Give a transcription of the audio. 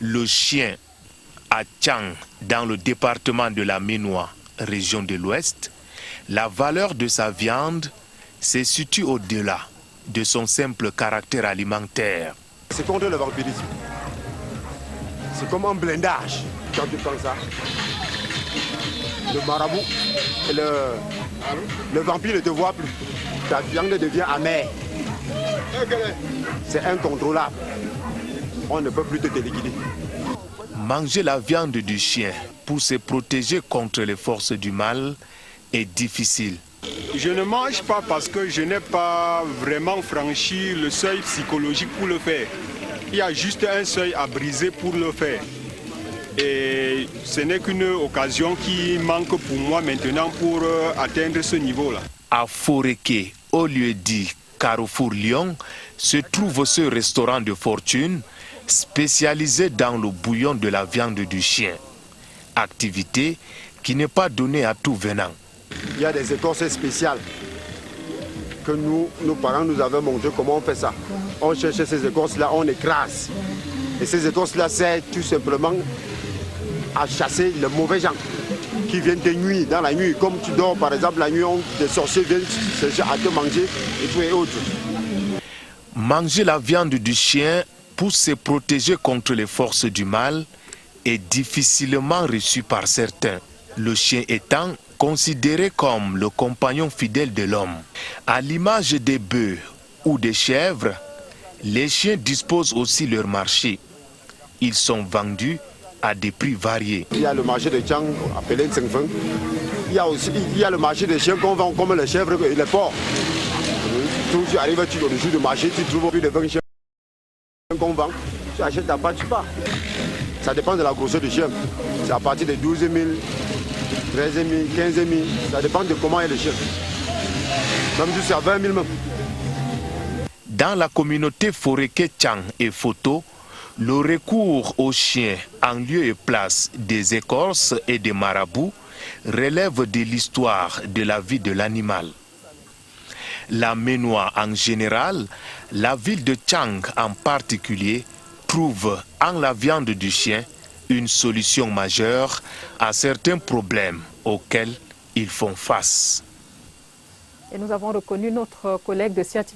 Le chien à Tchang, dans le département de la Ménois, région de l'Ouest, la valeur de sa viande se situe au-delà de son simple caractère alimentaire. C'est contre le vampirisme. C'est comme un blindage quand tu prends ça. Le marabout et le vampire ne te voit plus. Ta viande devient amère. C'est incontrôlable. On ne peut plus te téléguider. Manger la viande du chien pour se protéger contre les forces du mal est difficile. Je ne mange pas parce que je n'ai pas vraiment franchi le seuil psychologique pour le faire. Il y a juste un seuil à briser pour le faire. Et ce n'est qu'une occasion qui manque pour moi maintenant pour atteindre ce niveau-là. À Foréké, au lieu-dit Carrefour Lyon, se trouve ce restaurant de fortune spécialisé dans le bouillon de la viande du chien. Activité qui n'est pas donnée à tout venant. Il y a des écorces spéciales que nos parents nous avaient montré comment on fait ça. On cherche ces écorces-là, on écrase. Et ces écorces-là servent tout simplement à chasser les mauvais gens qui viennent te nuire dans la nuit. Comme tu dors par exemple la nuit, des sorciers viennent chercher à te manger et tout et autres. Manger la viande du chien pour se protéger contre les forces du mal est difficilement reçu par certains. Le chien étant considéré comme le compagnon fidèle de l'homme. À l'image des bœufs ou des chèvres, les chiens disposent aussi leur marché. Ils sont vendus à des prix variés. Il y a le marché de Tchang appelé Tsengfeng. Il y a le marché des chiens qu'on vend comme les chèvres et les porcs. Tu arrives au jour du marché, tu trouves plus de 20 chiens qu'on vend. Tu achètes ta part, tu pars. Ça dépend de la grosseur du chien. C'est à partir de 12 000, 13 000, 15 000. Ça dépend de comment est le chien. Même jusqu'à 20 000 même. Dans la communauté Foréké Tchang et Photo, le recours aux chiens en lieu et place des écorces et des marabouts relève de l'histoire de la vie de l'animal. La Ménois en général, la ville de Tchang en particulier, trouve en la viande du chien une solution majeure à certains problèmes auxquels ils font face. Et nous avons reconnu notre collègue de scientifique.